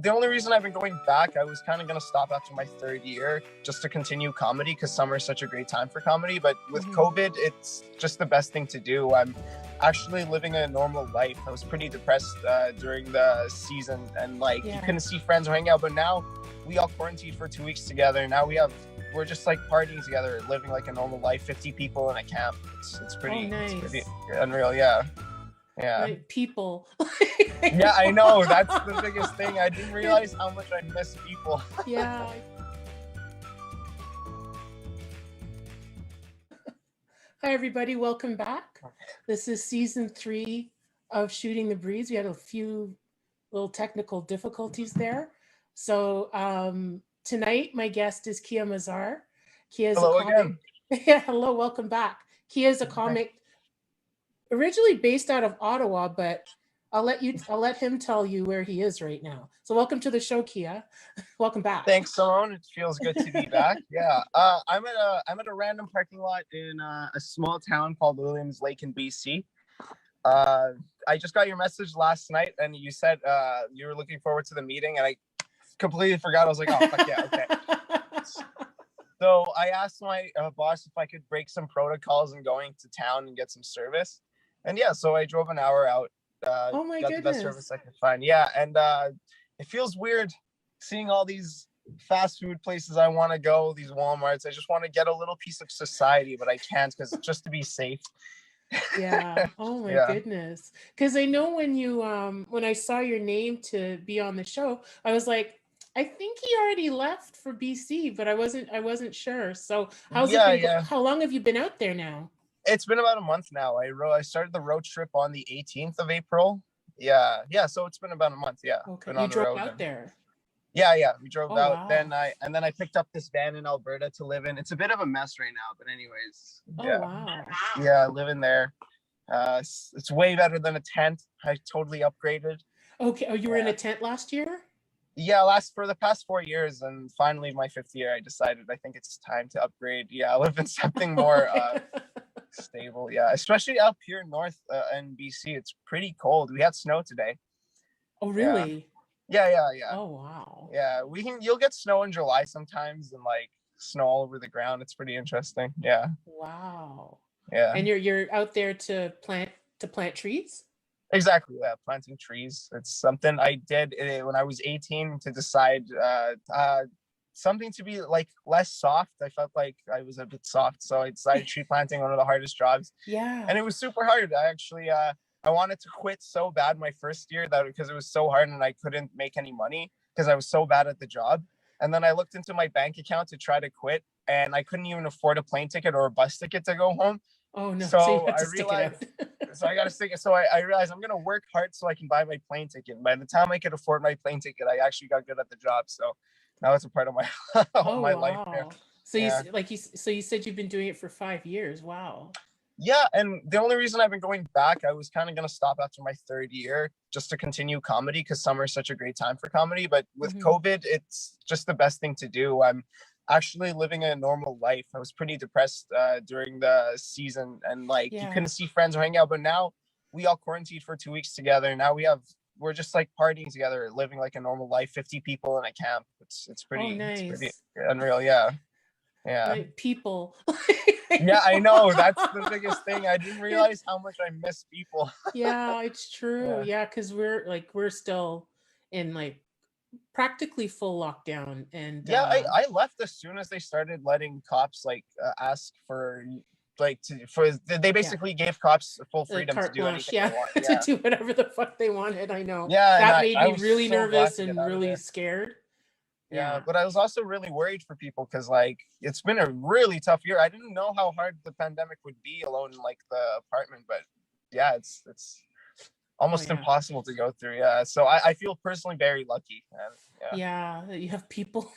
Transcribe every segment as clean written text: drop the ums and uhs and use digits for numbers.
the only reason I've been going back, I was kind of going to stop after my third year just to continue comedy because summer is such a great time for comedy. But with COVID, it's just the best thing to do. I'm actually living a normal life. I was pretty depressed during the season and you couldn't see friends or hang out. But now we all quarantined for 2 weeks together. Now we're just like partying together, living like a normal life, 50 people in a camp. It's pretty, nice. It's pretty unreal. Yeah. Like people. Yeah, I know. That's the biggest thing. I didn't realize how much I miss people. Yeah. Hi, everybody. Welcome back. This is season 3 of Shooting the Breeze. We had a few little technical difficulties there. So tonight, my guest is Kia Mazhar. Kia's Hello a comic. again. Yeah, hello. Welcome back. Kia is a comic originally based out of Ottawa, but I'll let him tell you where he is right now. So welcome to the show, Kia. Welcome back. Thanks, Simone. It feels good to be back. Yeah. I'm at a random parking lot in a small town called Williams Lake in BC. I just got your message last night and you said you were looking forward to the meeting and I completely forgot. I was like, oh fuck yeah, okay. So I asked my boss if I could break some protocols and going to town and get some service. And yeah, so I drove an hour out. Oh my got goodness. the best service I could find. Yeah, and it feels weird seeing all these fast food places I want to go, these Walmarts. I just want to get a little piece of society, but I can't because just to be safe. Yeah. Oh my goodness. Because I know when I saw your name to be on the show, I was like, I think he already left for BC, but I wasn't sure. So how's it been? Yeah. How long have you been out there now? It's been about a month now. I started the road trip on the 18th of April. Yeah. So it's been about a month. Yeah. Okay. You drove out there. Yeah. We drove out. Wow. Then I picked up this van in Alberta to live in. It's a bit of a mess right now, but anyways. Yeah. Wow. Yeah, living there. It's way better than a tent. I totally upgraded. Okay. Oh, you were in a tent last year? Yeah, for the past 4 years, and finally my 5th year, I decided I think it's time to upgrade. Yeah, I live in something more stable. Yeah, especially up here north in BC, it's pretty cold. We had snow today. Oh, really? Yeah. Oh, wow. Yeah, you'll get snow in July sometimes, and snow all over the ground. It's pretty interesting. Yeah. Wow. Yeah. And you're out there to plant trees? Exactly. Yeah, planting trees. It's something I did when I was 18 to decide something to be less soft. I felt like I was a bit soft, so I decided tree planting, one of the hardest jobs. Yeah. And it was super hard. I actually I wanted to quit so bad my first year because it was so hard and I couldn't make any money because I was so bad at the job. And then I looked into my bank account to try to quit, and I couldn't even afford a plane ticket or a bus ticket to go home. Oh no! So I realized, so I got to stick it. So I realized I'm gonna work hard so I can buy my plane ticket. And by the time I could afford my plane ticket, I actually got good at the job. So now it's a part of my my life there. So you said you've been doing it for 5 years. Wow. Yeah, and the only reason I've been going back, I was kind of gonna stop after my third year just to continue comedy because summer is such a great time for comedy. But with COVID, it's just the best thing to do. I'm actually living a normal life. I was pretty depressed during the season and you couldn't see friends or hang out. But now we all quarantined for 2 weeks together. Now we're just partying together, living like a normal life, 50 people in a camp. It's pretty, nice. It's pretty unreal. Yeah. Like people. Yeah, I know. That's the biggest thing. I didn't realize how much I miss people. Yeah, it's true. Yeah, because we're still in practically full lockdown. And I left as soon as they started letting cops ask for they basically gave cops full freedom to do anything they want. To do whatever the fuck they wanted. I know. Yeah, that made me really nervous and really scared. Yeah, but I was also really worried for people because it's been a really tough year. I didn't know how hard the pandemic would be alone in the apartment, but yeah, it's almost impossible to go through. Yeah, so I feel personally very lucky. Yeah, you have people.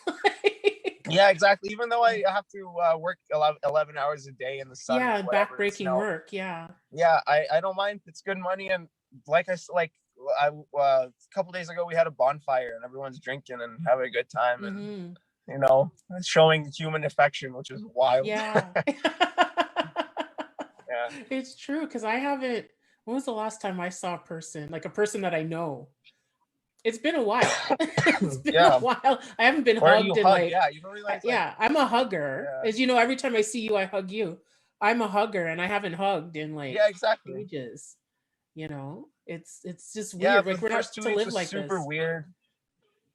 Yeah, exactly. Even though I have to work 11 hours a day in the sun. Yeah, backbreaking work. Yeah. Yeah, I don't mind. It's good money, and a couple days ago we had a bonfire and everyone's drinking and having a good time and showing human affection, which is wild. Yeah. It's true because I haven't. When was the last time I saw a person that I know It's been a while. It's been Yeah. a while. I haven't been Or you hugged in hug, like, yeah, you don't realize, like, yeah, I'm a hugger. yeah, As you know, every time I see you, I hug you. I'm a hugger, and I haven't hugged in like yeah, exactly. ages. You know, it's just Yeah, weird. for Like the we're first not two to weeks live was like super this. weird.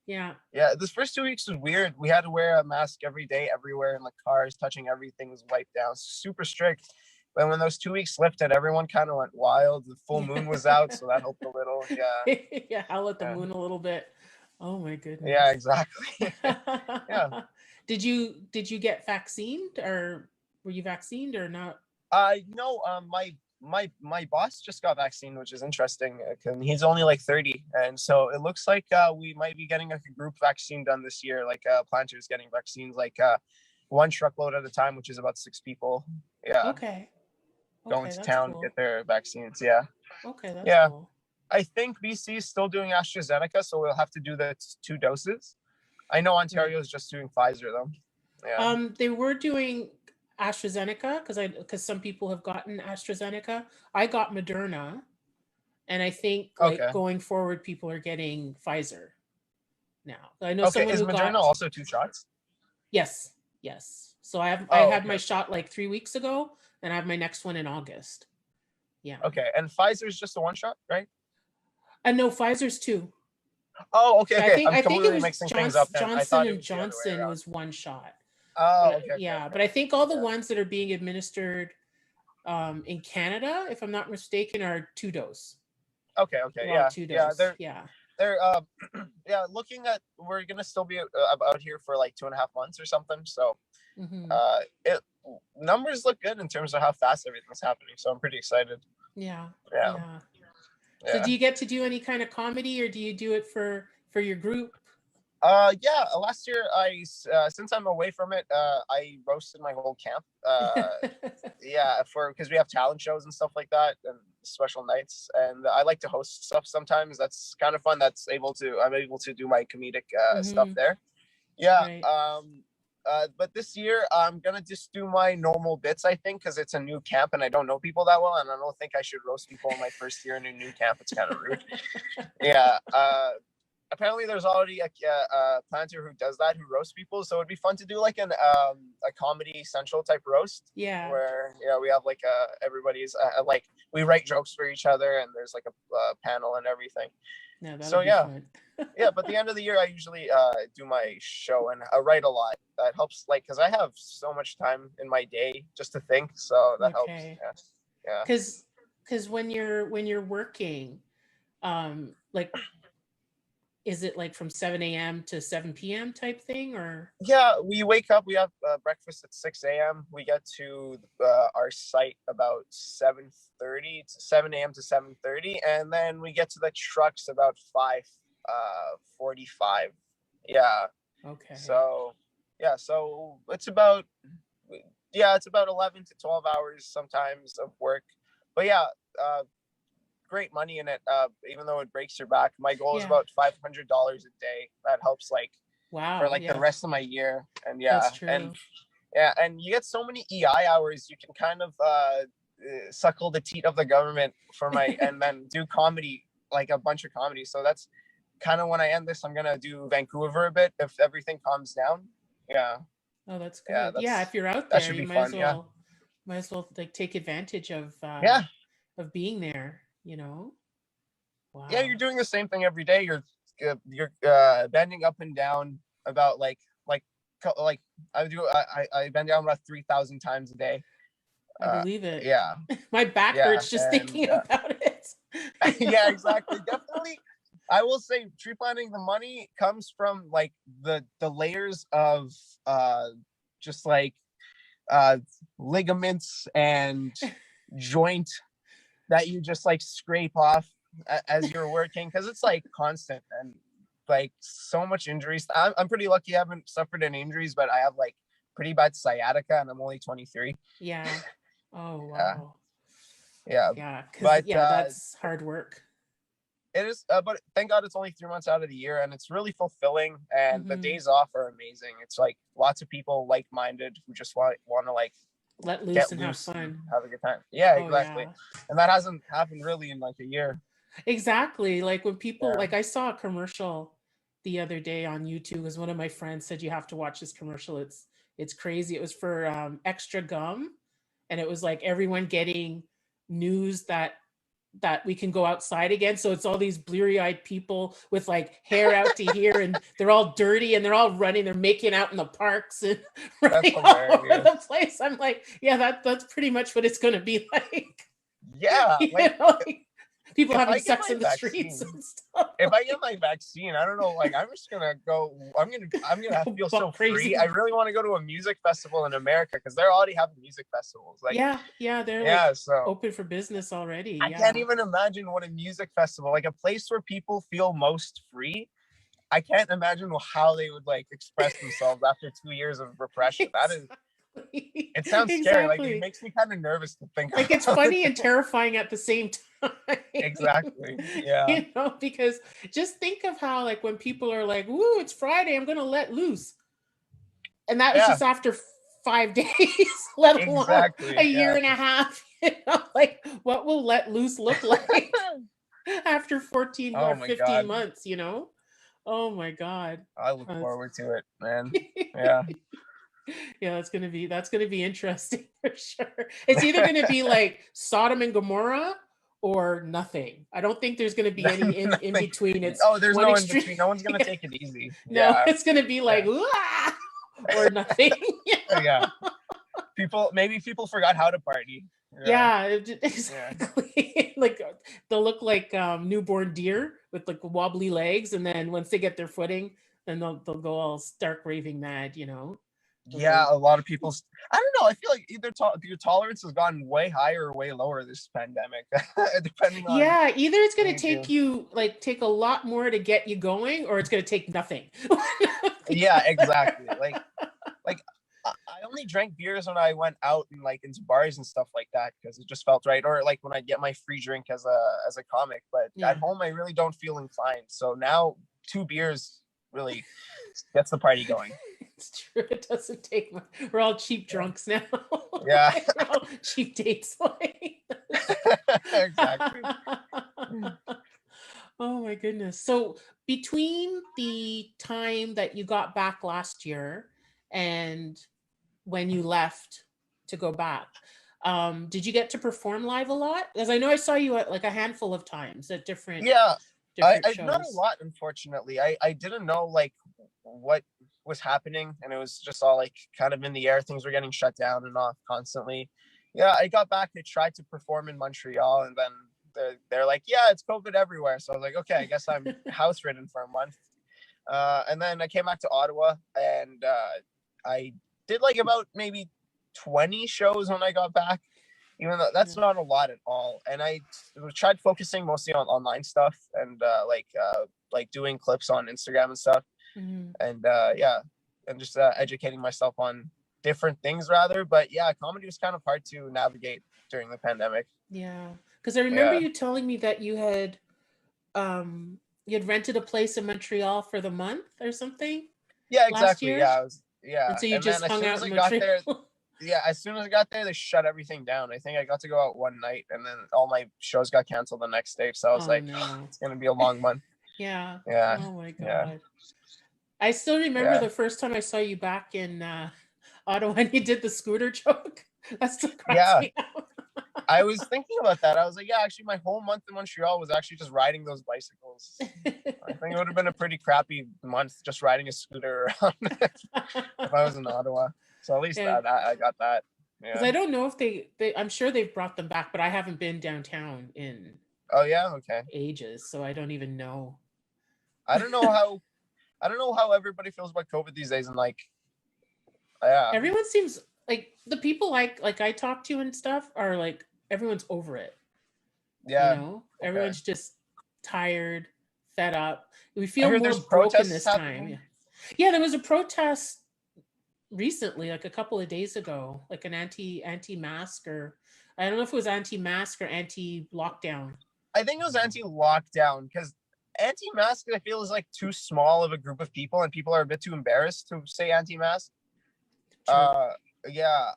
Yeah. Yeah, this first 2 weeks was weird. We had to wear a mask every day, everywhere in the cars, touching everything was wiped down, super strict. But when those 2 weeks lifted, everyone kind of went wild. The full moon was out, so that helped a little. Yeah, Yeah, howl at the yeah, moon a little bit. Oh my yeah, goodness. exactly. Yeah. Did you get vaccinated, or were you vaccinated or not? No, my boss just got vaccine, which is interesting. He's only like 30, and so it looks like we might be getting like a group vaccine done this year. Like planters getting vaccines, like one truckload at a time, which is about 6 people. Yeah, Okay. going Okay, to that's town to cool. get their vaccines. Yeah, Okay, that's yeah. cool. I think BC is still doing AstraZeneca, so we'll have to do the 2 doses. I know Right. Ontario is just doing Pfizer though. Yeah. They were doing AstraZeneca because some people have gotten AstraZeneca. I got Moderna, and I think like Okay. going forward, people are getting Pfizer now. I know Okay. someone Is who Moderna got, also 2 shots? yes, yes. So I Oh, had okay. my shot like 3 weeks ago, and I have my next one in August. Yeah. Okay. And Pfizer is just a 1 shot, right? And no, Pfizer's two. Oh, okay, I okay. think I'm I think it completely was mixing things up then. I Johnson thought it and was the other way Johnson around. was one shot. Oh, But okay, okay, yeah, okay. but I think all the Yeah. ones that are being administered in Canada, if I'm not mistaken, are 2 dose. Okay, okay, They're all yeah, 2 dose. yeah. Yeah. They're yeah. Looking at, we're gonna still be out here for like 2.5 months or something. So Hmm. it numbers look good in terms of how fast everything's happening. So I'm pretty excited. Yeah. Yeah, Yeah. So yeah. do you get to do any kind of comedy, or do you do it for your group? Yeah. Last year, since I'm away from it, I roasted my whole camp. Yeah, because we have talent shows and stuff like that, and special nights, and I like to host stuff sometimes. That's kind of fun. I'm able to do my comedic stuff Hmm. there. Yeah. Right. But this year I'm gonna just do my normal bits, I think, because it's a new camp and I don't know people that well, and I don't think I should roast people in my first year in a new camp. It's kind of rude. Yeah. Apparently there's already a planter who does that, who roasts people, so it'd be fun to do like a Comedy Central type roast, Yeah. where we have like everybody's like, we write jokes for each other, and there's like a panel and everything. No, that'll So be yeah. fun. Yeah, but the end of the year I usually do my show, and I write a lot. That helps, like, because I have so much time in my day just to think, so that helps. Okay. Yeah. Because when you're working, like, is it like from 7 a.m. to 7 p.m. type thing, or? Yeah, we wake up, we have breakfast at 6 a.m. We get to our site about 7:30, 7 a.m. to 7:30, and then we get to the trucks about 5:45. Yeah. Okay. So yeah, so it's about 11 to 12 hours sometimes of work, but yeah, great money in it. Even though it breaks your back, my goal is Yeah. about $500 a day. That helps, like, Wow. for like Yeah. the rest of my year. And That's true. and you get so many EI hours, you can kind of suckle the teat of the government for my and then do comedy, like a bunch of comedy. So that's kind of when I end this, I'm gonna do Vancouver a bit if everything calms down. Yeah. Oh, that's good. Yeah, Yeah, if you're out that there, should you be might as fun. Yeah. well like take advantage of Yeah. of being there, you know. Wow. Yeah, you're doing the same thing every day. You're bending up and down about like I bend down about 3,000 times a day. I believe it. Yeah. My back Yeah, hurts just thinking about it. Yeah, exactly. Definitely. I will say tree planting, the money comes from like the layers of just like ligaments and joint that you just like scrape off as you're working, because it's like constant and like so much injuries. I'm pretty lucky I haven't suffered any injuries, but I have like pretty bad sciatica and I'm only 23. Yeah. Oh wow. Yeah. Yeah, because But that's hard work. it is, but thank God it's only 3 months out of the year, and it's really fulfilling. And the Mhm. days off are amazing. It's like lots of people like-minded who just want to like Let loose get and loose have and fun. have a good time. Yeah, Oh exactly. yeah. And that hasn't happened really in like a year. Exactly. Like when people, Yeah, like I saw a commercial the other day on YouTube because one of my friends said you have to watch this commercial. It's crazy. It was for extra gum, and it was like everyone getting news that we can go outside again. So it's all these bleary-eyed people with like hair out to here, and they're all dirty and they're all running. They're making out in the parks and that's running all over hilarious. the place. I'm like, yeah, that's pretty much what it's going to be like. Yeah, You like know, like people if having I get sex my in the streets vaccine, and stuff. if I get my vaccine, I don't know, like I'm just gonna go. I'm gonna Go feel so buck free. I crazy. really want to go to a music festival in America because they're already having music festivals. Like, Yeah, yeah, they're like yeah, so open for business already. I can't Yeah. even imagine what a music festival, like a place where people feel most free. I can't imagine how they would like express themselves after 2 years of repression. That is, Exactly. it sounds scary. Like it Exactly. makes me kind of nervous to think Like it's about funny it. and terrifying at the same time. Exactly. Yeah. Because just think of how like when people are like, "Woo, it's Friday, I'm going to let loose." And that was Yeah. just after 5 days, let alone a Exactly. year Yeah. and a half. Like what will let loose look like after 14 or Oh my 15 God. months, Oh my God. I look Uh, forward to it, man. Yeah. yeah, that's gonna be interesting for sure. It's either gonna be like Sodom and Gomorrah or nothing. I don't think there's gonna be any in Nothing. between. It's Oh, there's one no in extreme. between. No one's gonna Yeah. take it easy. No, Yeah. it's gonna be like Yeah. "Wah!" or nothing. Yeah. Maybe people forgot how to party. Yeah. Yeah, Yeah. exactly. Like they'll look like newborn deer with like wobbly legs, and then once they get their footing, then they'll go all stark raving mad. Yeah, Like, a lot of people. I don't know. I feel like either your tolerance has gone way higher or way lower this pandemic, depending on yeah, either it's what gonna you do. take you like take a lot more to get you going, or it's gonna take nothing. Yeah, exactly. Like I only drank beers when I went out and like into bars and stuff like that because it just felt right, or like when I get my free drink as a comic. But at Yeah, home, I really don't feel inclined. So now 2 beers really gets the party going. it's true. It doesn't take much. We're all cheap Yeah. drunks now. Yeah. We're all cheap dates. Like. Exactly. Oh my goodness. So between the time that you got back last year and when you left to go back, did you get to perform live a lot? Because I know I saw you at like a handful of times at different Yeah, different I not a shows. lot, unfortunately. I didn't know like what was happening, and it was just all like kind of in the air. Things were getting shut down and off constantly. Yeah, I got back. I tried to perform in Montreal, and then they're like, "Yeah, it's COVID everywhere." So I was like, "Okay, I guess I'm house ridden for a month." And then I came back to Ottawa, and I did like about maybe 20 shows when I got back, even though that's Yeah. not a lot at all. And I tried focusing mostly on online stuff and like doing clips on Instagram and stuff, Mhm. and yeah, and just educating myself on different things rather. But yeah, comedy was kind of hard to navigate during the pandemic. Yeah. Because I remember Yeah, you telling me that you had rented a place in Montreal for the month or something yeah, last exactly. year. Yeah, I was, And yeah, so you and then just as hung soon out as in I got Montreal. there, yeah, as soon as I got there, they shut everything down. I think I got to go out one night, and then all my shows got canceled the next day. So I was Oh like, no. it's gonna be a long month. Yeah. Yeah, Oh my yeah, God. I still remember yeah, the first time I saw you back in Ottawa and you did the scooter joke. That still cracks yeah. me up. I was thinking about that. I was like, yeah, actually, my whole month in Montreal was actually just riding those bicycles. I think it would have been a pretty crappy month just riding a scooter around if I was in Ottawa. So at least Yeah. that I got that. Because Yeah. I don't know if I'm sure they've brought them back, but I haven't been downtown in Oh yeah. Okay. ages, so I don't even know. I don't know how. I don't know how everybody feels about COVID these days, and like, yeah, Everyone seems like the people like I talk to and stuff are like everyone's over it. yeah. Okay. Everyone's just tired, fed up. We I feel heard more there's broken protests this time. happening. Yeah. Yeah, there was a protest recently, like a couple of days ago, like an anti-mask, or I don't know if it was anti-mask or anti-lockdown. I think it was anti-lockdown because anti-mask I feel is like too small of a group of people, and people are a bit too embarrassed to say anti-mask. True. Uh, yeah.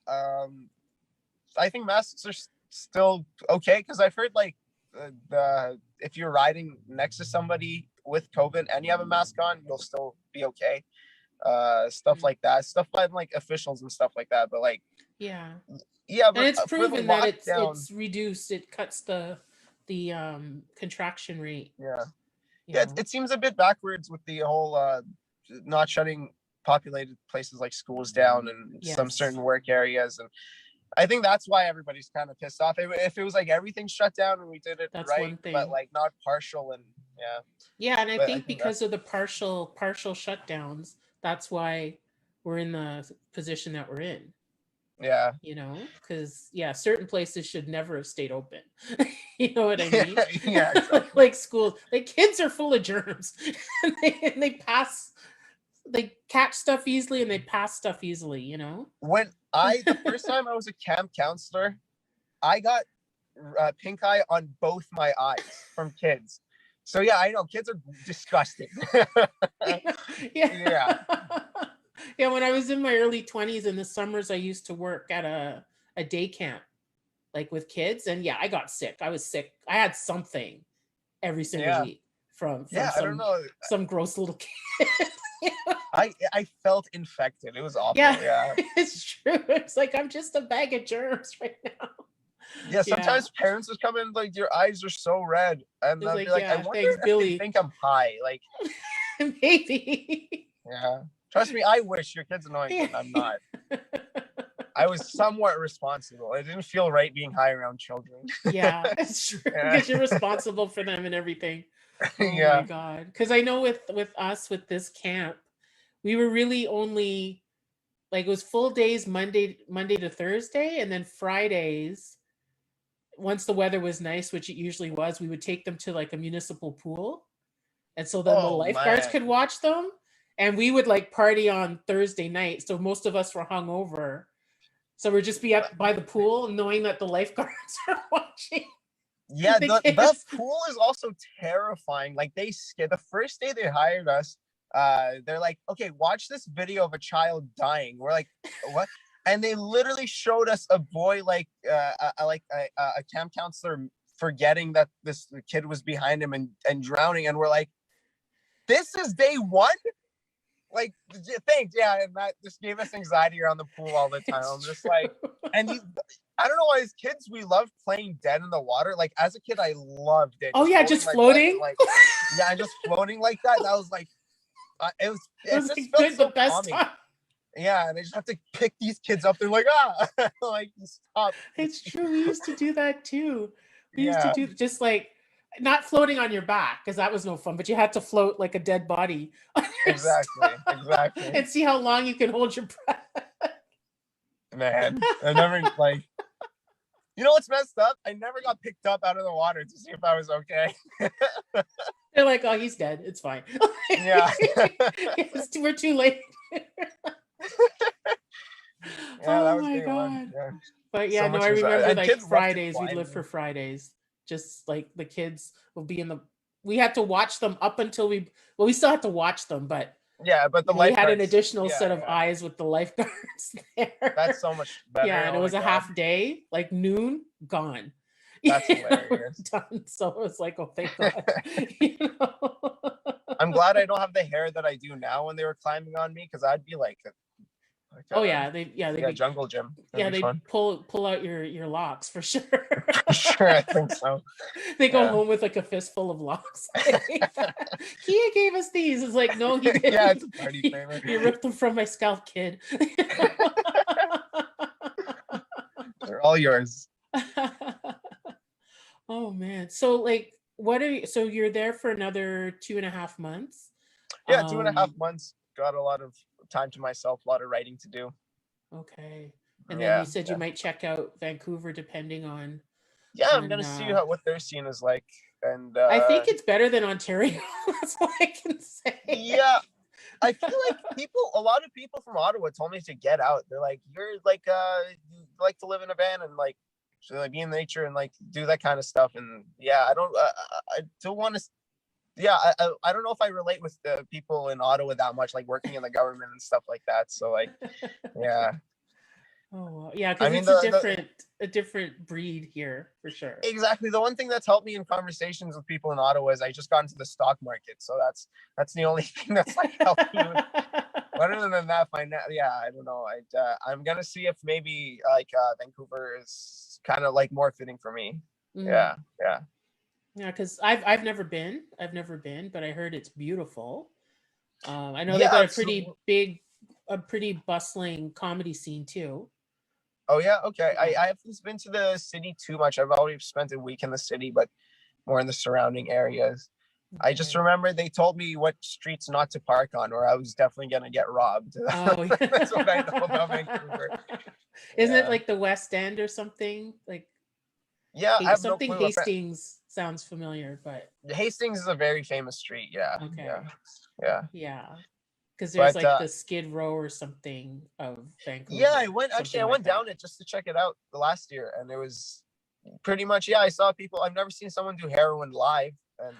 I think masks are still okay because I've heard like the if you're riding next to somebody with COVID and you have a mask on, you'll still be okay. Stuff like that, stuff by like officials and stuff like that. But like, yeah, yeah, and but it's for the proven that lockdown, it's reduced. It cuts the contraction rate. yeah, You yeah, know? it seems a bit backwards with the whole not shutting populated places like schools down and some Yes. certain work areas, and I think that's why everybody's kind of pissed off. If it was like everything shut down and we did it That's right, one thing. but like not partial, and yeah. Yeah, and I But think because of the partial shutdowns, that's why we're in the position that we're in. yeah, You know, because yeah, certain places should never have stayed open. You know what I mean? yeah, exactly. Like schools, like kids are full of germs, and they pass, they catch stuff easily, and they pass stuff easily. You know. When the first time I was a camp counselor, I got pink eye on both my eyes from kids. So yeah, I know kids are disgusting. Yeah. Yeah. Yeah, when I was in my early 20s in the summers, I used to work at a day camp, like with kids. And yeah, I got sick. I was sick. I had something every single Yeah. week from Yeah, I don't know. some gross little kid. I felt infected. It was awful. Yeah, Yeah. it's true. It's like I'm just a bag of germs right now. Yeah, sometimes parents would come in like, your eyes are so red, and It's they'll like, be like, I yeah, wonder thanks, if Billy. they think I'm high. Like, maybe. yeah. Trust me, I wish. Your kid's annoying, but I'm not. I was somewhat responsible. It didn't feel right being high around children. Yeah, it's true. Yeah. Because you're responsible for them and everything. Oh Yeah. my God. Because I know with us, with this camp, we were really only, like, it was full days Monday to Thursday, and then Fridays, once the weather was nice, which it usually was, we would take them to like a municipal pool. And so then the Oh, lifeguards man. could watch them. And we would like party on Thursday night. So most of us were hungover. So we'd just be up by the pool knowing that the lifeguards are watching. Yeah, the the pool is also terrifying. Like, the first day they hired us, they're like, okay, watch this video of a child dying. We're like, what? And they literally showed us a boy, like a camp counselor forgetting that this kid was behind him and drowning, and we're like, this is day one. Like, thanks, yeah, and that just gave us anxiety around the pool all the time. I'm just like, and I don't know why, as kids we loved playing dead in the water. Like, as a kid, I loved it. Oh yeah, just floating. Like, yeah, and just floating like that. That was like, it just like felt good, so the best calming. time. Yeah, and I just have to pick these kids up. They're like, like, stop. It's true. We used to do that too. We used Yeah. to do just like, not floating on your back, because that was no fun, but you had to float like a dead body on your Exactly, stomach exactly. and see how long you can hold your breath. Man, I never, like, you know what's messed up? I never got picked up out of the water to see if I was okay. They're like, oh, he's dead. It's fine. Yeah. We're too late. Yeah, that Oh was my day God. one. Yeah. But yeah, So no, much I was- remember and like kids love to Fridays, we'd climb. live for Fridays. Just like the kids will be in the, we had to watch them up until we still had to watch them, but Yeah, but the we had an lifeguards- additional yeah, set of yeah. eyes with the lifeguards there. That's so much better. Yeah, and Oh it was my a God. half day, like noon, gone. That's You know, hilarious. done. So it was like, oh, thank God. You know? I'm glad I don't have the hair that I do now when they were climbing on me, because I'd be like Oh yeah, they'd be, jungle gym. That'd yeah, be they fun. pull out your locks for sure. Sure, I think so. They go Yeah. home with like a fistful of locks. Kia gave us these. It's like, no, he didn't. Yeah, it's a party favor. You ripped them from my scalp, kid. They're all yours. Oh man. So like, so you're there for another 2.5 months? Yeah, 2.5 months. Got a lot of time to myself, a lot of writing to do. Okay. And then Yeah, you said you might check out Vancouver depending on. Yeah, I'm gonna see what their scene is like, and I think it's better than Ontario. That's all I can say. Yeah, I feel like a lot of people from Ottawa told me to get out. They're like, you're like, you like to live in a van and like, be in nature and like do that kind of stuff. And yeah, I don't want to. Yeah, I don't know if I relate with the people in Ottawa that much, like working in the government and stuff like that. So like, yeah. Oh, yeah, I because mean, it's a different breed here for sure. exactly, the one thing that's helped me in conversations with people in Ottawa is I just got into the stock market, so that's the only thing that's like helped me with. But other than that, yeah, I don't know. I'm gonna see if maybe like Vancouver is kind of like more fitting for me. Mm. Yeah, yeah, Yeah, because I've never been. I've never been, but I heard it's beautiful. I know they've got yeah. a pretty bustling comedy scene too. Oh yeah, okay. Yeah. I haven't been to the city too much. I've already spent a week in the city, but more in the surrounding areas. I just Okay. remember they told me what streets not to park on, or I was definitely gonna get robbed. Oh, That's what I know about yeah. Vancouver. Isn't it Yeah, like the West End or something? Like yeah. I have no something clue. Hastings sounds familiar, but Hastings is a very famous street. Yeah, okay. yeah, yeah. Yeah. Because there's But like the Skid Row or something of yeah, Vancouver, something I like went that. down it just to check it out the last year, and it was pretty much, yeah. I saw people. I've never seen someone do heroin live, and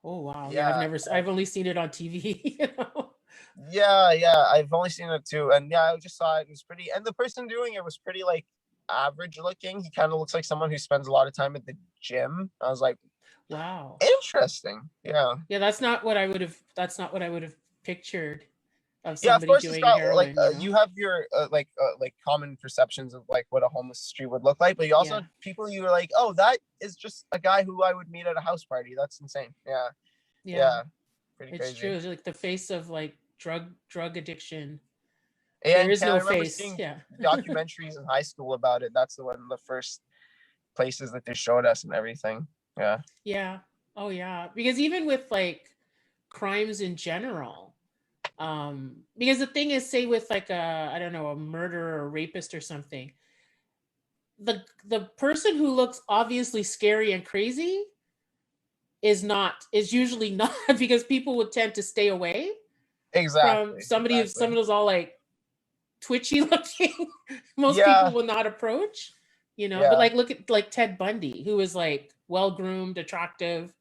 Oh wow. Yeah, yeah, I've only seen it on TV, you know. yeah. I've only seen it too, and yeah, I just saw it. It was pretty, and the person doing it was pretty like average looking. He kind of looks like someone who spends a lot of time at the gym. I was like, Wow. interesting. Yeah, Yeah, that's not what I would have pictured of yeah. Of somebody course, it's doing got like heroin, you know. you have your like common perceptions of like what a homeless street would look like, but you also Yeah. have people you are like, oh, that is just a guy who I would meet at a house party. That's insane. Yeah, Yeah. yeah, pretty It's crazy. true. It's like the face of like drug addiction. There And is I no remember face. seeing Yeah. documentaries in high school about it. That's one of the first places that they showed us and everything. Yeah. Yeah. Oh yeah. Because even with like crimes in general, because the thing is, say with like a, I don't know, a murderer or a rapist or something, the person who looks obviously scary and crazy is usually not because people would tend to stay away from Exactly. somebody if Exactly. someone was all like twitchy looking. Most people Yeah. will not approach, you know. But Yeah. like look at like Ted Bundy, who is like well groomed, attractive,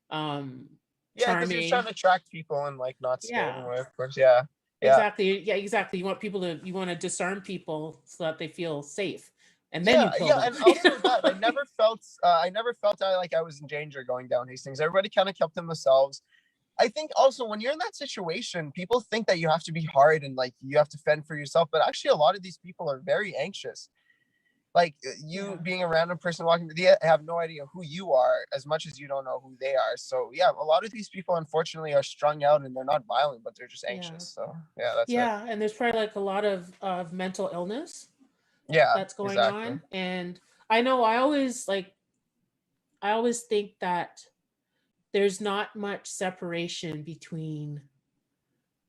um, Yeah, because he was trying charming. to attract people and like not scare them Yeah, away, of course. Yeah. Yeah. exactly. Yeah, exactly. You want to disarm people so that they feel safe, and then you Yeah, kill yeah, them. and also that I never felt I was in danger going down Hastings. Everybody kind of kept to themselves. I think also when you're in that situation, people think that you have to be hard and like you have to fend for yourself, but actually a lot of these people are very anxious. Like you Yeah, being a random person walking, they have no idea who you are as much as you don't know who they are. So yeah, a lot of these people unfortunately are strung out and they're not violent, but they're just yeah, anxious. So yeah, that's it. yeah. And there's probably like a lot of mental illness Yeah, that's going exactly. on, and I know I always think that there's not much separation between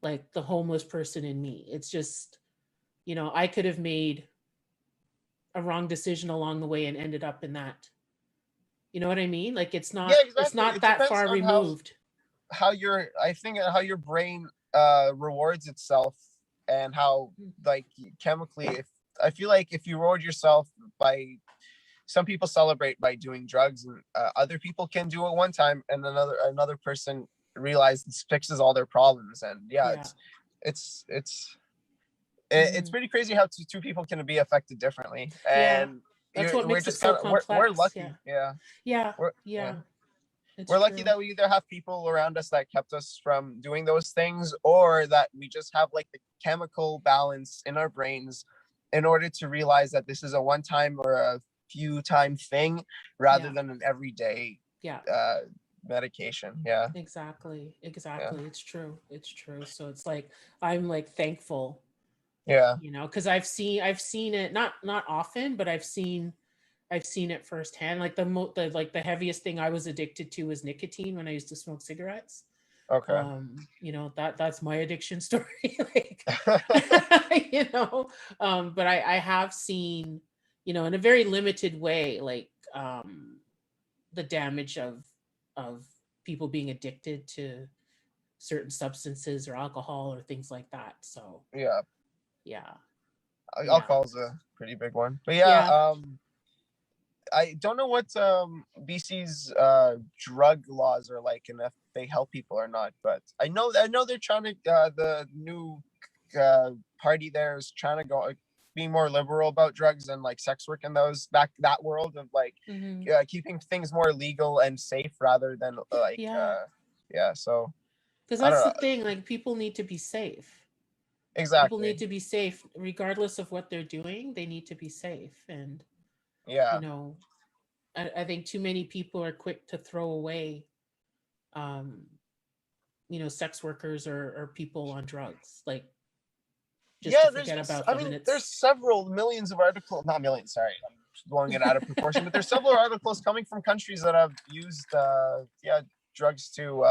like the homeless person and me. It's just, you know, I could have made a wrong decision along the way and ended up in that. You know what I mean? Like Yeah, it's exactly. not It that depends far on removed. I think how your brain rewards itself and how like chemically if I feel like if you reward yourself by some people celebrate by doing drugs and other people can do it one time and another person realize this fixes all their problems and yeah Yeah. it's it's it's Hmm. pretty crazy how two people can be affected differently Yeah. and That's what we're makes it just so kind of we're complex. Yeah. lucky. Yeah, Yeah. we're yeah Yeah. It's we're lucky true. that we either have people around us that kept us from doing those things or that we just have like the chemical balance in our brains in order to realize that this is a one time or a few time thing rather Yeah. than an everyday Yeah. medication. Yeah. Exactly. Yeah. Exactly. It's true. It's true. So it's like I'm like thankful, Yeah. you know, because I've seen it not often, but I've seen it firsthand. Like the like the heaviest thing I was addicted to was nicotine when I used to smoke cigarettes. Okay. You know, that's my addiction story. Like you know, but I have seen, you know, in a very limited way, like the damage of people being addicted to certain substances or alcohol or things like that. So Yeah. yeah, yeah, Alcohol's a pretty big one. But yeah, yeah. I don't know what BC's drug laws are like and if they help people or not, but I know they're trying to the new party there is trying to go being more liberal about drugs and like sex work in that world of like keeping things more legal and safe rather than like so because I don't that's the know. thing, like people need to be safe. Exactly. People need to be safe regardless of what they're doing. They need to be safe. And yeah, you know, I think too many people are quick to throw away you know, sex workers or people on drugs, like just to forget about them. And there's several millions of articles, not millions, sorry, I'm blowing it out of proportion, but there's several articles coming from countries that have used drugs to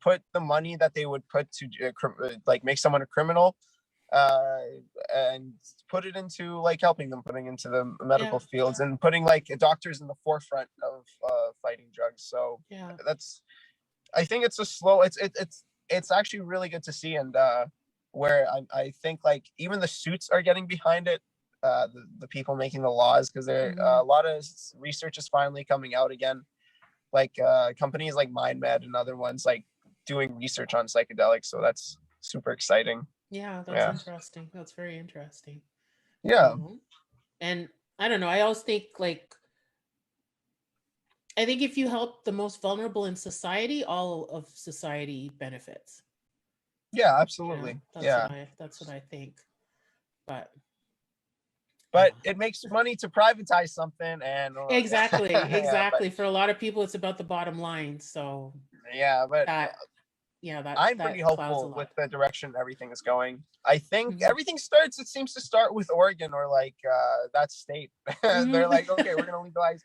put the money that they would put to like make someone a criminal and put it into like helping them, putting into the medical fields and putting like doctors in the forefront of fighting drugs. So that's, I think it's a slow, it's actually really good to see. And where I think like even the suits are getting behind it, the people making the laws, because there a lot of research is finally coming out again, like companies like MindMed and other ones like doing research on psychedelics. So that's super exciting. That's interesting. That's very interesting. Yeah. And I don't know, I always think like, I think if you help the most vulnerable in society, all of society benefits. Yeah, absolutely. That's what I think. But it makes money to privatize something, and exactly. For a lot of people, it's about the bottom line. So I'm pretty hopeful with the direction everything is going. I think it seems to start with Oregon or like that state. They're like, okay, we're gonna legalize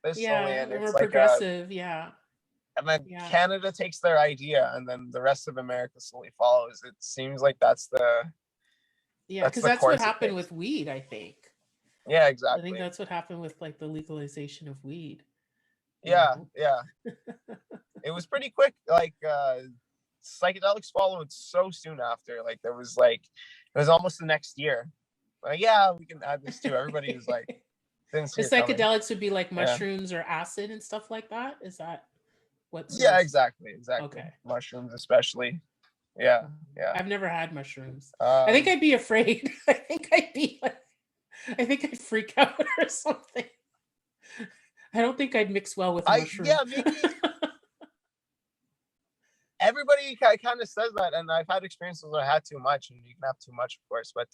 this slowly, and it's like progressive, and then Canada takes their idea, and then the rest of America slowly follows. It seems like that's because that's what happened with weed, I think. Yeah, exactly. I think that's what happened with like the legalization of weed. Yeah. It was pretty quick. Like psychedelics followed so soon after. Like there was like, it was almost the next year. Like, we can add this too. Everybody is like, the psychedelics would be like mushrooms or acid and stuff like that. Is that what? Exactly. Okay. Mushrooms, especially. Yeah. I've never had mushrooms. I think I'd be afraid. I think I'd freak out or something. I don't think I'd mix well with mushrooms. Maybe. Everybody kind of says that, and I've had experiences where I had too much, and you can have too much, of course. But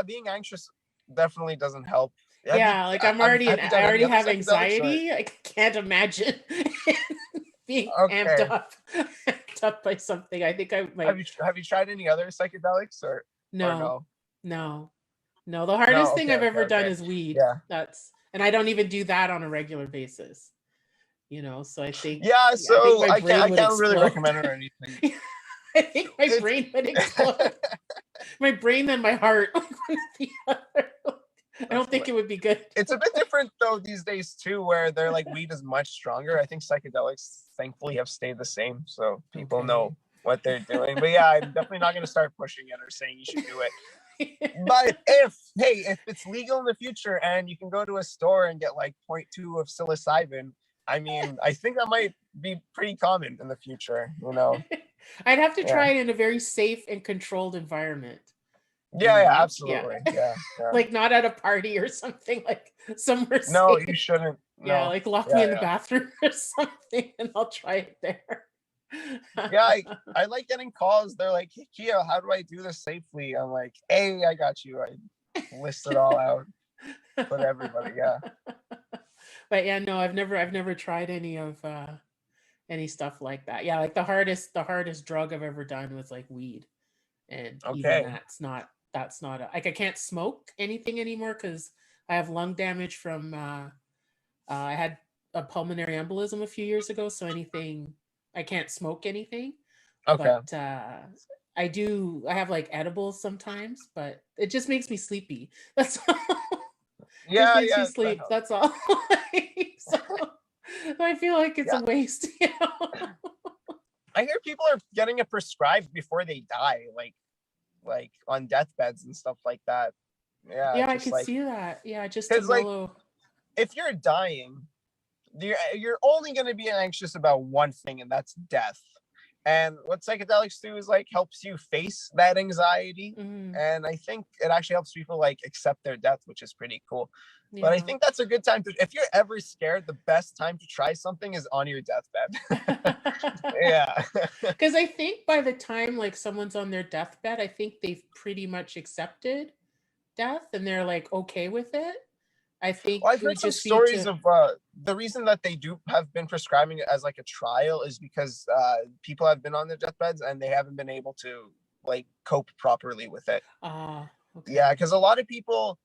being anxious definitely doesn't help. I already have anxiety. I can't imagine being amped up by something. I think I might. Have you tried any other psychedelics or no? The hardest thing I've ever done is weed. And I don't even do that on a regular basis. You know, so I think I can't really recommend it or anything. I think my brain would explode. My brain and my heart. I don't think it would be good. It's a bit different though these days too, where they're like weed is much stronger. I think psychedelics thankfully have stayed the same, so people know what they're doing. But I'm definitely not going to start pushing it or saying you should do it. But if it's legal in the future and you can go to a store and get like 0.2 of psilocybin, I mean, I think that might be pretty common in the future, you know. I'd have to try it in a very safe and controlled environment. Absolutely. Yeah. Like not at a party or something, like somewhere safe. No, you shouldn't. No. Like lock me in the bathroom or something and I'll try it there. I like getting calls. They're like, hey, Kia, how do I do this safely? I'm like, hey, I got you. I list it all out for everybody. But I've never tried any of any stuff like that. Like the hardest drug I've ever done was like weed, and even that's not like I can't smoke anything anymore because I have lung damage from I had a pulmonary embolism a few years ago, so I can't smoke anything. But I have like edibles sometimes, but it just makes me sleepy. That's all. Makes me sleep. That's all. So I feel like it's a waste. You know? I hear people are getting it prescribed before they die, like on deathbeds and stuff like that. I could see that. Just to like, if you're dying, you're only going to be anxious about one thing, and that's death. And what psychedelics do is like helps you face that anxiety. Mhm. And I think it actually helps people like accept their death, which is pretty cool. But I Yeah. think that's a good time to, if you're ever scared, the best time to try something is on your deathbed. Yeah. Because I think by the time like someone's on their deathbed, I think they've pretty much accepted death and they're like okay with it. I think Well, I've you heard some just need stories to. of the reason that they do have been prescribing it as like a trial is because people have been on their deathbeds and they haven't been able to like cope properly with it. Ah, Yeah, okay. because a lot of people,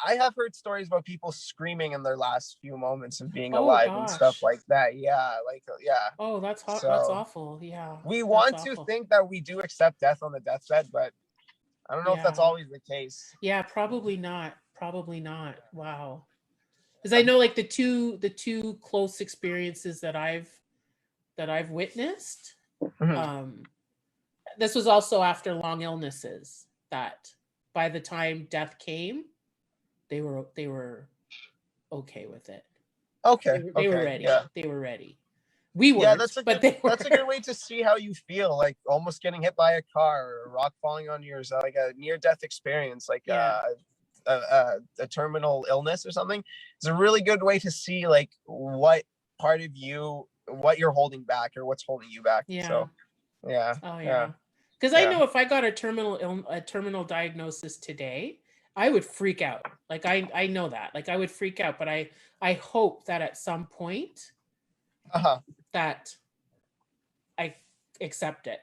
I have heard stories about people screaming in their last few moments of being Oh alive and stuff gosh. like that. Yeah, like yeah. Oh, that's hot. That's So awful. Yeah, we that's want to awful. think that we do accept death on the deathbed, but I don't know if that's Yeah. always the case. Yeah, probably not. Probably not. Wow. Because I know like the two close experiences that I've witnessed. Mhm. Um, this was also after long illnesses that by the time death came, they were okay with it. Okay, They were okay, ready. yeah. They were ready. We Yeah, weren't, but they were. that's a good way to see how you feel, like almost getting hit by a car or a rock falling on yours, like a near death experience, like Yeah. a terminal illness or something. It's a really good way to see like what part of you, what you're holding back or what's holding you back. Yeah. So yeah, Oh yeah, yeah. Because I yeah. know if I got a terminal diagnosis today, I would freak out. Like I know that. Like I would freak out, but I hope that at some point Uh-huh. that I accept it.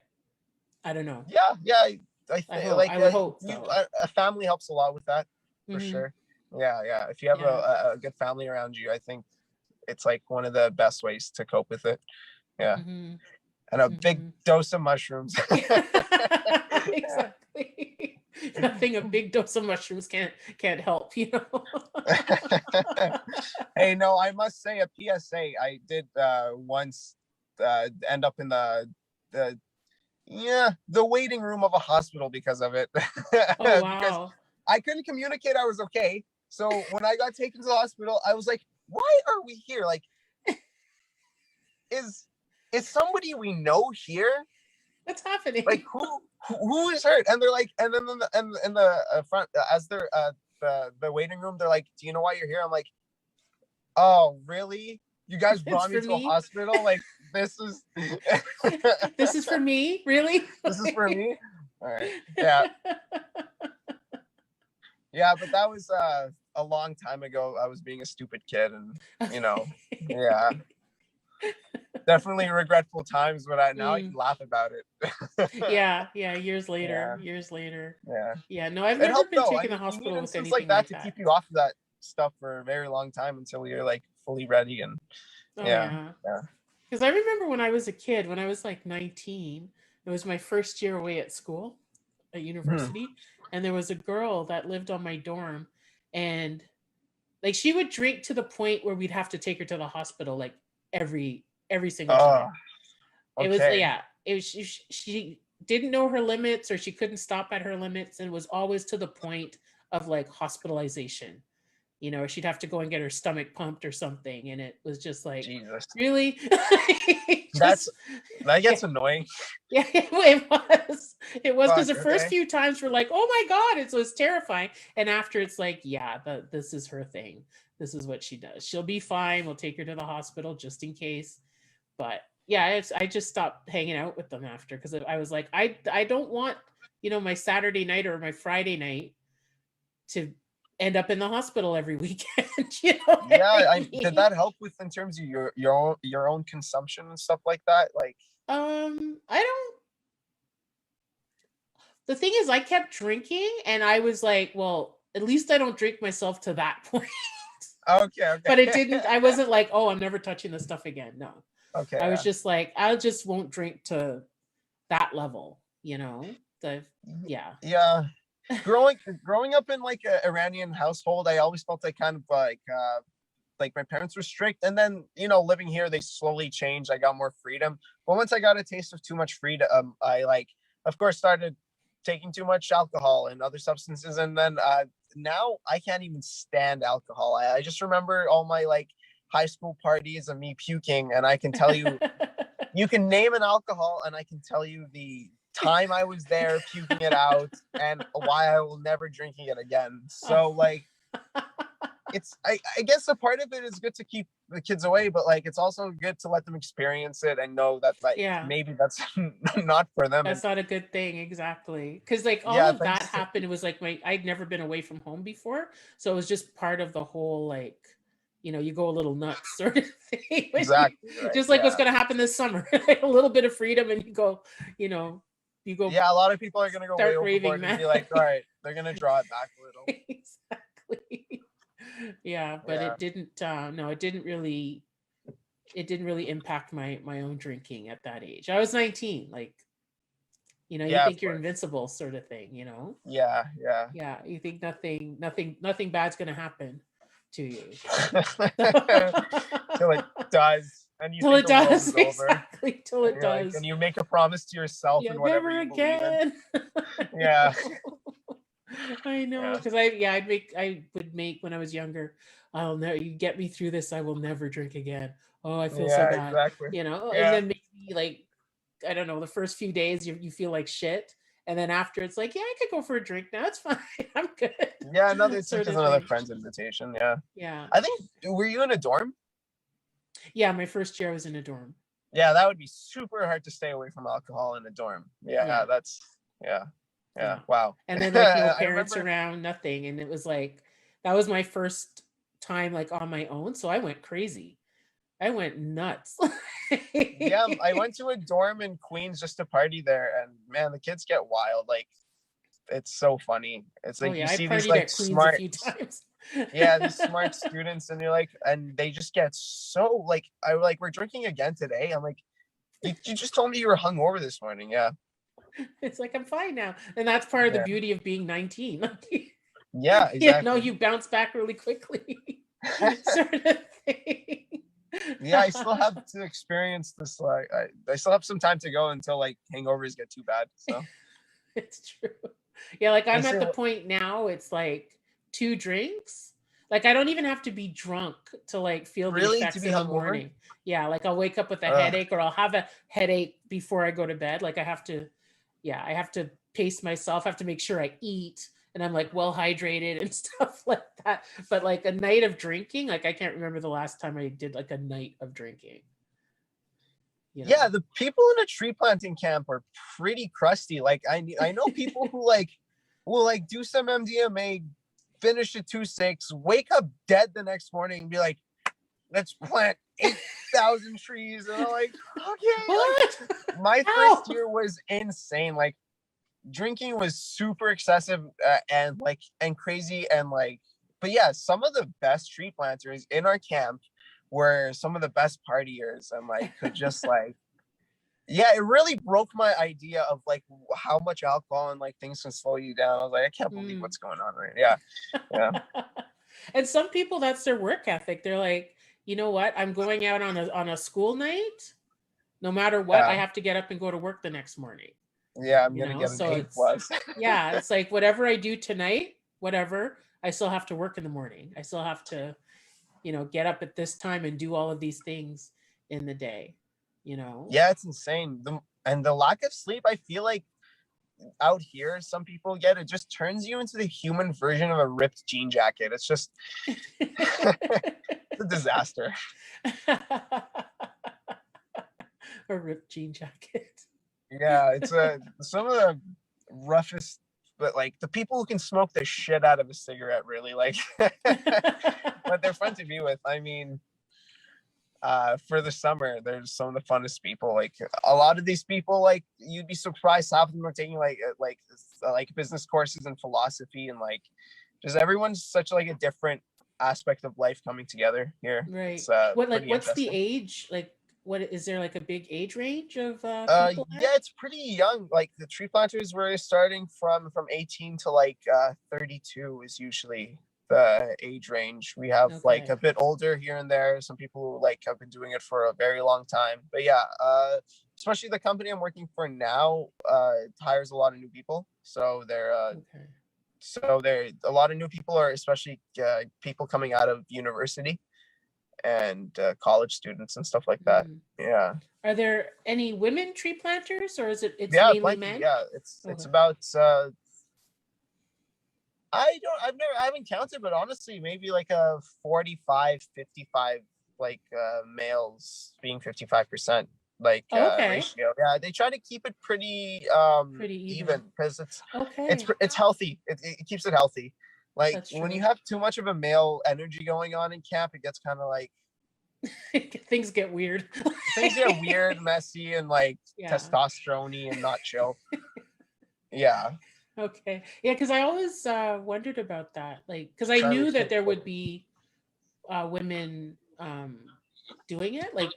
I don't know. Yeah, yeah. I I think hope. like I would hope you, so. a family helps a lot with that for Hmm. sure. Yeah, yeah. If you have Yeah. a good family around you, I think it's like one of the best ways to cope with it. Yeah. Hmm. And a big Hmm. dose of mushrooms. Exactly. Nothing a big dose of mushrooms can't help, you know. Hey, no, I must say a PSA. I did once end up in the the waiting room of a hospital because of it. Oh Because wow. I couldn't communicate I was okay. So when I got taken to the hospital, I was like, why are we here? Like, is somebody we know here? What's Like happening? who is hurt? And they're like, and then in the front as they're the waiting room, they're like, do you know why you're here? I'm like, oh really? You guys It's brought me for to a me. hospital? Like this is This is for me, really? this is for me. All right. Yeah. Yeah, but that was a long time ago. I was being a stupid kid and you know, yeah. Definitely regretful times, but now I can Mm. laugh about it. Yeah, yeah, years later, Yeah, years later. yeah. Yeah, no, I've It never helped been though. I taken to mean, you need hospital with instances like anything that like to keep that. you off of that stuff for a very long time until you're like fully ready and Oh yeah, yeah. yeah. Because I remember when I was a kid, when I was like 19, it was my first year away at school, at Mhm. university, and there was a girl that lived on my dorm, and like she would drink to the point where we'd have to take her to the hospital like every single Oh, time. It was okay. yeah, it was she didn't know her limits or she couldn't stop at her limits and was always to the point of like hospitalization. You know, or she'd have to go and get her stomach pumped or something and it was just like Jesus. really That's just that yeah, gets annoying. yeah, it was. It was because Fuck, the first okay. few times were like, "Oh my god!" It was terrifying, and after it's like, "Yeah, this is her thing. This is what she does. She'll be fine. We'll take her to the hospital just in case." But yeah, I just stopped hanging out with them after because I was like, I don't want my Saturday night or my Friday night to end up in the hospital every weekend. You know what Yeah, I I did mean? that help with in terms of your own consumption and stuff like that? Like, I don't. The thing is, I kept drinking, and I was like, well, at least I don't drink myself to that point. okay, But it okay. didn't. I wasn't like, oh, I'm never touching this stuff again. No, Okay, I was yeah. just like, I just won't drink to that level. The yeah. Yeah. Growing up in like a Iranian household, I always felt like kind of like my parents were strict, and then living here they slowly changed. I got more freedom, but once I got a taste of too much freedom, I like of course started taking too much alcohol and other substances, and then now I can't even stand alcohol. I just remember all my like high school parties and me puking, and I can tell you you can name an alcohol, and I can tell you the time I was there puking it out and why I will never drinking it again. So like, I guess a part of it is good to keep the kids away, but like it's also good to let them experience it and know that like maybe that's not for them. That's not a good thing, exactly. Because like all of that happened. It was like I'd never been away from home before, so it was just part of the whole like, you go a little nuts sort of thing. Exactly. Right, just like what's going to happen this summer, like a little bit of freedom, and you go. Yeah, a lot of people are going to go way overboard and be like, all right, they're going to draw it back a little. Exactly. Yeah, but it didn't. No, it didn't really. It didn't really impact my own drinking at that age. I was 19. Like, you think you're invincible, sort of thing. Yeah. Yeah, you think nothing bad's gonna happen to you till it does, and you till think it the world does is over. exactly till it does, like, and you make a promise to yourself and whatever never you again. Yeah. I know, because I would make when I was younger. I'll never. You get me through this. I will never drink again. Oh, I feel so bad. Exactly. And then maybe like, I don't know, the first few days you feel like shit, and then after it's like, yeah, I could go for a drink now. It's fine. I'm good. Yeah, it's just another friend's invitation. Yeah. Yeah. I think, were you in a dorm? Yeah, my first year I was in a dorm. Yeah, that would be super hard to stay away from alcohol in a dorm. Yeah. That's wow. And then like no parents around, nothing, and it was like that was my first time like on my own, so I went crazy. I went nuts. Yeah, I went to a dorm in Queens just to party there, and man, the kids get wild. Like, it's so funny. It's like you see these like smart, a few times. These smart students, and you're like, and they just get so like, we're drinking again today. I'm like, you just told me you were hungover this morning. Yeah. It's like, I'm fine now, and that's part of the beauty of being 19. Yeah, exactly. You bounce back really quickly, sort of thing. Yeah, I still have to experience this. Like, I still have some time to go until like hangovers get too bad. So it's true. Yeah, like I'm at the point now. It's like 2 drinks. Like I don't even have to be drunk to like feel the effects in the morning. Yeah, like I'll wake up with a headache, or I'll have a headache before I go to bed. Like I have to pace myself. I have to make sure I eat and I'm like well hydrated and stuff like that. But like a night of drinking, like I can't remember the last time I did like a night of drinking. Yeah, the people in a tree planting camp are pretty crusty. Like I know people who like will like do some MDMA, finish at 2-6, wake up dead the next morning and be like, let's plant 8,000 trees. And I'm like, okay. What? Like, my first year was insane. Like, drinking was super excessive and crazy, and like, but yeah, some of the best tree planters in our camp were some of the best partiers, and like could just like, yeah, it really broke my idea of like how much alcohol and like things can slow you down. I was like, I can't believe what's going on right now. Yeah. And some people, that's their work ethic. They're like, you know what? I'm going out on a school night. No matter what, I have to get up and go to work the next morning. Yeah, I'm gonna get an A+. Yeah, it's like whatever I do tonight, whatever, I still have to work in the morning. I still have to, get up at this time and do all of these things in the day. Yeah, it's insane. The lack of sleep, I feel like out here, some people get it just turns you into the human version of a ripped jean jacket. It's just it's a disaster. A ripped jean jacket. Yeah, it's some of the roughest, but like the people who can smoke the shit out of a cigarette, really, like, but they're fun to be with. I mean, for the summer, there's some of the funnest people. Like a lot of these people, like you'd be surprised, half of them are taking like business courses and philosophy, and like just everyone's such like a different aspect of life coming together here. Right. It's, what's the age? Like, what is there like a big age range of people? Yeah, it's pretty young. Like the tree planters were starting from 18 to like 32 is usually the age range. We have like a bit older here and there. Some people like have been doing it for a very long time. But yeah, especially the company I'm working for now hires a lot of new people. So they're a lot of new people are especially people coming out of university. and college students and stuff like that. Yeah. Are there any women tree planters, or it's Yeah, mainly plenty. men? Yeah, it's Okay. about I haven't counted, but honestly, maybe like a 45, 55, like males being 55%, like Okay. ratio. Yeah, they try to keep it pretty Pretty even because Okay. it's healthy. It keeps it healthy. Like That's when you true. have too much of a male energy going on in camp, it gets kind of like Things get weird. things get weird, messy, and like Yeah. testosterone-y and not chill. Yeah. Okay. Yeah, because I always wondered about that. Like, because I Try to knew that keep there it- would be women doing it, like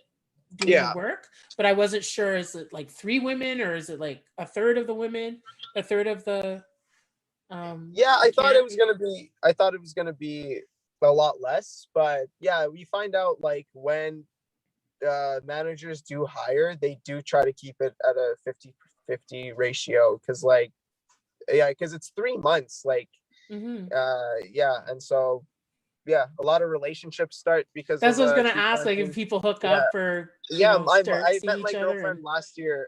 doing Yeah. the work, but I wasn't sure, is it like 3 women, or is it like a third of the women, a third of the Yeah, I thought it camp? was gonna be a lot less, but yeah, we find out like when managers do hire, they do try to keep it at a 50-50 ratio, because like because it's 3 months, like yeah, and so yeah, a lot of relationships start because That's of what I was gonna tree ask, like if planting. people hook Yeah, up, or yeah, start I seeing met each my other. girlfriend last year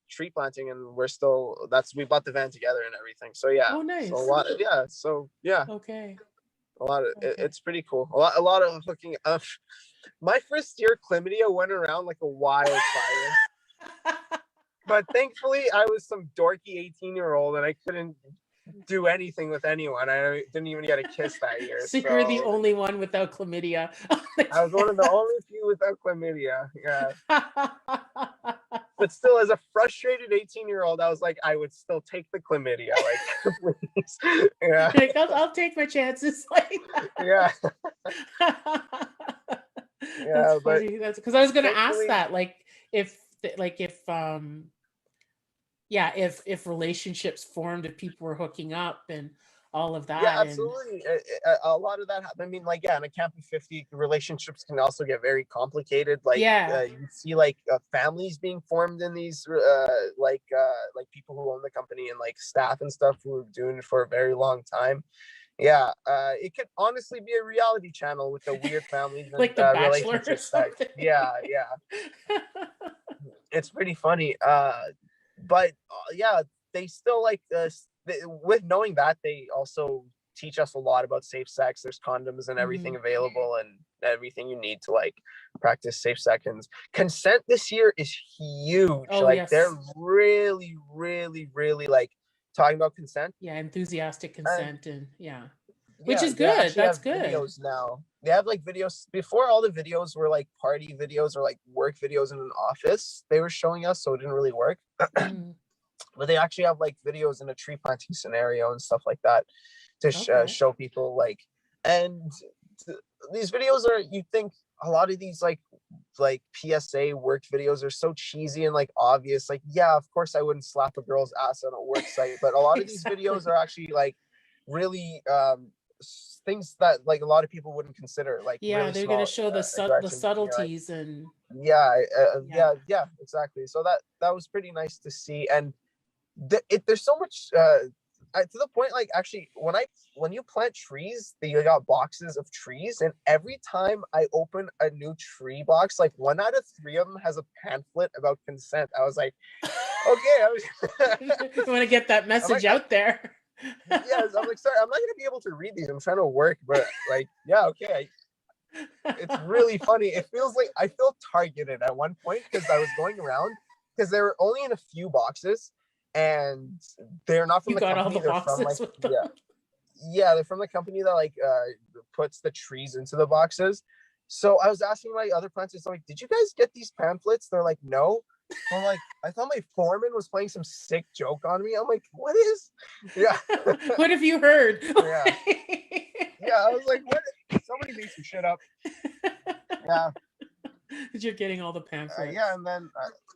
tree planting, and we bought the van together and everything, so yeah. Oh, nice. So a lot of, yeah, so yeah, Okay. a lot of Okay. it's pretty cool. A lot of hooking up. My first year chlamydia went around like a wildfire. But thankfully I was some dorky 18-year-old and I couldn't do anything with anyone. I didn't even get a kiss that year. So you're the only one without chlamydia. I was one of the only few without chlamydia. Yeah. But still, as a frustrated 18-year-old, I was like, I would still take the chlamydia. Like, please. Yeah. Like, I'll take my chances. Like, yeah. That's funny. That's because I was gonna ask thankfully- that, like if yeah, if relationships formed, if people were hooking up and all of that. Yeah, absolutely. A lot of that happened. I mean, like, yeah, in a camp of 50, relationships can also get very complicated. Like, Yeah. you see, like, families being formed in these, like people who own the company and like staff and stuff who are doing it for a very long time. Yeah, it could honestly be a reality channel with the weird families and Like The Bachelor or relationships. something. Yeah, it's pretty funny. But yeah, they still like with knowing that, they also teach us a lot about safe sex. There's condoms and everything available, and everything you need to like practice safe sex. Consent this year is huge. Oh, like yes. They're really, really, really like talking about consent. Yeah, enthusiastic consent, and yeah. Yeah, Which is they good. actually That's have good. videos now. They have like videos. Before, all the videos were like party videos or like work videos in an office they were showing us, so it didn't really work. But they actually have like videos in a tree planting scenario and stuff like that to show people, like, and these videos are, you think a lot of these like PSA work videos are so cheesy and like obvious, like, yeah, of course I wouldn't slap a girl's ass on a work site, but a lot of these videos are actually like really things that like a lot of people wouldn't consider, like, yeah, really they're small, going to show the subtleties, and yeah, exactly. So that was pretty nice to see. And there's so much to the point, like, actually, when you plant trees, you got boxes of trees, and every time I open a new tree box, like 1 out of 3 of them has a pamphlet about consent. I was like, okay, you want to get that message out there. Yes, I'm like, sorry, I'm not gonna be able to read these. I'm trying to work, but like, yeah, okay. It's really funny. It feels like I feel targeted at one point because I was going around because they were only in a few boxes, and they're not from the company. All the they're boxes from with them. yeah, they're from the company that like puts the trees into the boxes. So I was asking my other planters, like, did you guys get these pamphlets? They're like, no. I'm like, I thought my foreman was playing some sick joke on me. I'm like, what is? Yeah. What have you heard? Yeah. I was like, what? Somebody made some shit up. Yeah. You're getting all the pamphlets. Yeah, and then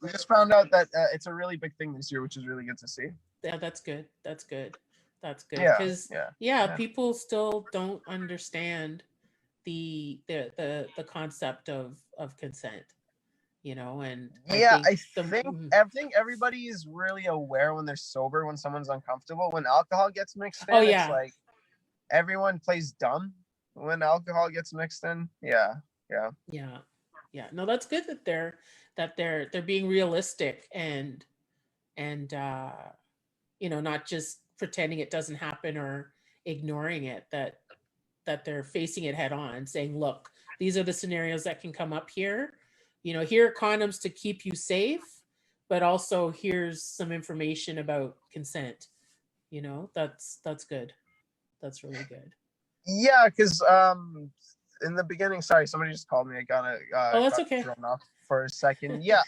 we just found out that it's a really big thing this year, which is really good to see. Yeah, that's good. That's good. Yeah. Because people still don't understand the concept of consent. And I think everybody is really aware when they're sober, when someone's uncomfortable. When alcohol gets mixed in, it's like everyone plays dumb when alcohol gets mixed in. Yeah. Yeah. No, that's good that they're being realistic and not just pretending it doesn't happen or ignoring it, that they're facing it head on, saying, look, these are the scenarios that can come up here. Here are condoms to keep you safe, but also here's some information about consent. That's good. That's really good. Yeah, because in the beginning, sorry, somebody just called me. I That's got okay. thrown off for a second. Yeah,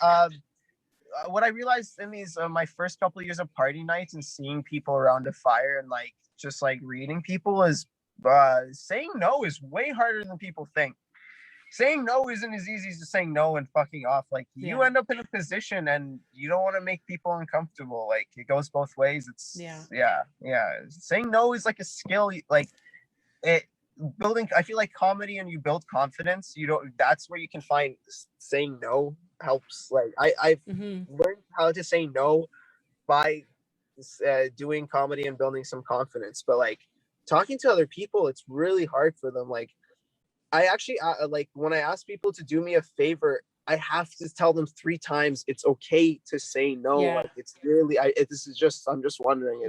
what I realized in these my first couple of years of party nights and seeing people around a fire and like just like reading people is saying no is way harder than people think. Saying no isn't as easy as saying no and fucking off. Like you end up in a position and you don't want to make people uncomfortable. Like it goes both ways. It's yeah. Saying no is like a skill. Like it building. I feel like comedy and you build confidence. You don't. That's where you can find saying no helps. Like I've learned how to say no by doing comedy and building some confidence. But like talking to other people, it's really hard for them. Like I actually like when I ask people to do me a favor, I have to tell them 3 times it's okay to say no. Like it's really this is just I'm just wondering.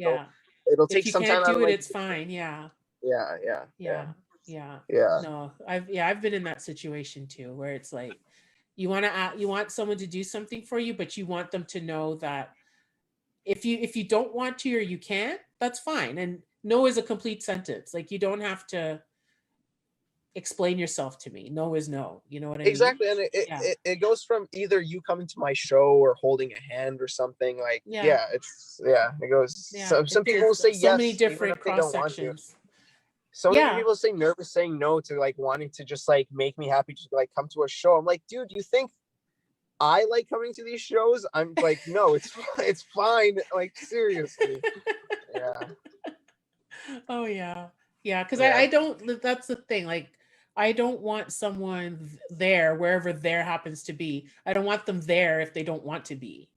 It'll take some time. If you can't do it, it's fine. Yeah. No, I've been in that situation too, where it's like you want someone to do something for you, but you want them to know that if you don't want to or you can't, that's fine. And no is a complete sentence. Like you don't have to explain yourself to me. No is no. You know what I mean? Exactly. And it goes from either you coming to my show or holding a hand or something. Like it goes. Some people will say yes. So many different cross sections. So many people say nervous saying no to like wanting to just like make me happy to like come to a show. I'm like, dude, you think I like coming to these shows? I'm like, no, it's fine. Like seriously. Oh yeah. Because I don't. That's the thing. Like I don't want someone there wherever there happens to be. I don't want them there if they don't want to be.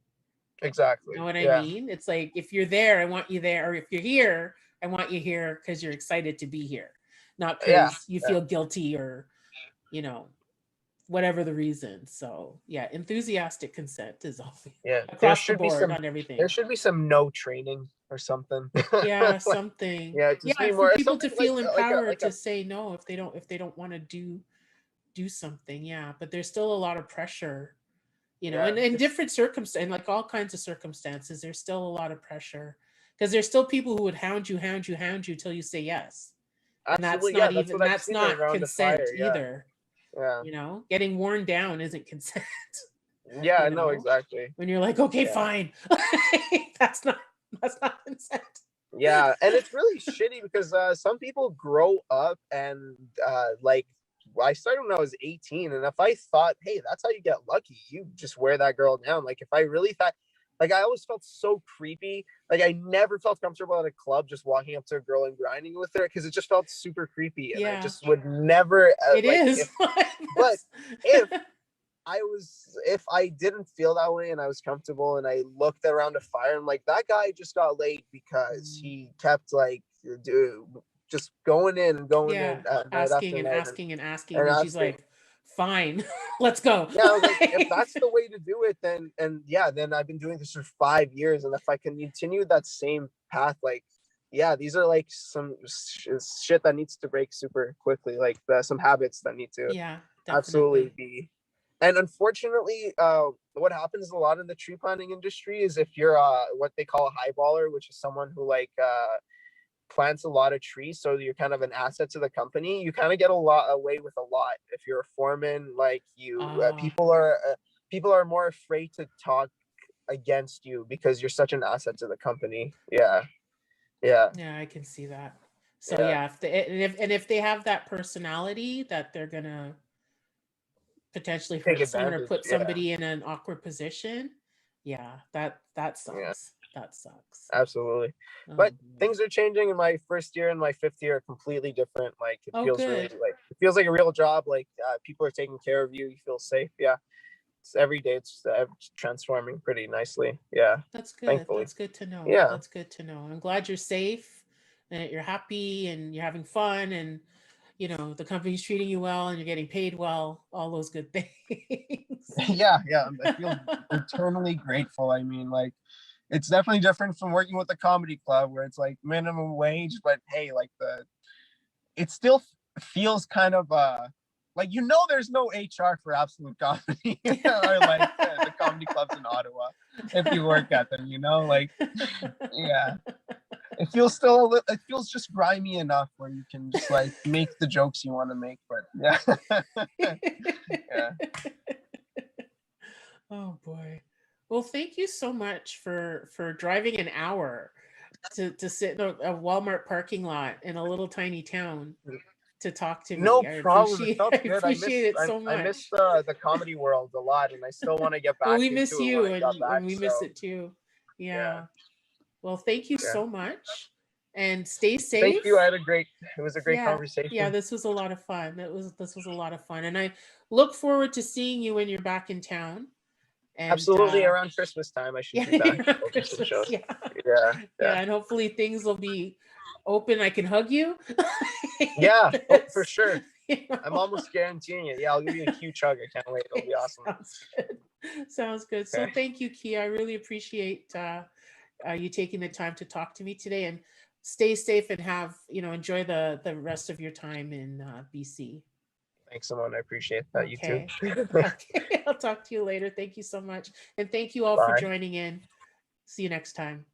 Exactly. You know what I mean? It's like if you're there, I want you there, or if you're here, I want you here because you're excited to be here, not because you feel guilty or, whatever the reason. So enthusiastic consent is always across the board on everything. There should be some no training or something. Something. For people to feel empowered to say no if they don't want to do something. But there's still a lot of pressure. And in different circumstances, like all kinds of circumstances, there's still a lot of pressure because there's still people who would hound you till you say yes. And Absolutely, that's not consent either. Yeah. Getting worn down isn't consent. Yeah, no, exactly. When you're like, okay, fine. That's not consent. Yeah, and it's really shitty because some people grow up and like I started when I was 18, and if I thought, hey, that's how you get lucky, you just wear that girl down. Like if I really thought, like I always felt so creepy. Like I never felt comfortable at a club just walking up to a girl and grinding with her because it just felt super creepy, and I just would never. But if I didn't feel that way and I was comfortable and I looked around a fire, I'm like, that guy just got laid because he kept like just going in and going in, asking and she's like, fine, let's go. I was like, if that's the way to do it, then I've been doing this for 5 years, and if I can continue that same path, like these are like some shit that needs to break super quickly, like some habits that need to absolutely be. And unfortunately, what happens a lot in the tree planting industry is if you're what they call a highballer, which is someone who like plants a lot of trees, so you're kind of an asset to the company, you kind of get away with a lot. If you're a foreman, like people are more afraid to talk against you because you're such an asset to the company. I can see that. So if they have that personality that they're gonna potentially hurt someone or put somebody in an awkward position, that sucks. That sucks. Absolutely. But things are changing. In my first year and my 5th year are completely different. Like it feels really like it feels like a real job. Like people are taking care of you. You feel safe. It's every day. It's transforming pretty nicely. That's good. Thankfully. That's good to know. That's good to know. I'm glad you're safe and that you're happy and you're having fun, and you know, the company's treating you well and you're getting paid well, all those good things. Yeah, I feel eternally grateful. I mean, like, it's definitely different from working with a comedy club where it's like minimum wage, but hey, like it still feels kind of like, you know, there's no HR for Absolute Comedy or like the comedy clubs in Ottawa if you work at them, you know, like, yeah, it feels still a little, it feels just grimy enough where you can just like make the jokes you want to make, but yeah. Yeah. Oh boy. Well, thank you so much for driving an hour to sit in a Walmart parking lot in a little tiny town to talk to No me. problem. It I felt good. appreciate it so I miss much. the comedy world a lot, and I still want to get Well, back we miss into it when you I got and back. we So miss it too. yeah, Yeah. Well, thank you yeah. so much and stay Thank safe. you. It was a great Yeah. Yeah, conversation. this was a lot of fun. This was a lot of fun. And I look forward to seeing you when you're back in town. And Absolutely, around Christmas time, I should yeah, be back. Christmas. Yeah. Yeah, Yeah, yeah, and hopefully things will be open. I can hug you. yeah. Oh, for sure. You I'm know? almost guaranteeing it. Yeah, I'll give you a huge hug. I can't wait. It'll be awesome. Sounds good. Sounds good. So Okay. thank you, Kia. I really appreciate you taking the time to talk to me today, and stay safe and have, you know, enjoy the rest of your time in BC. Thanks, Simone. I appreciate that. You too. Okay. Okay. I'll talk to you later. Thank you so much. And thank you all for Bye. joining in. See you next time.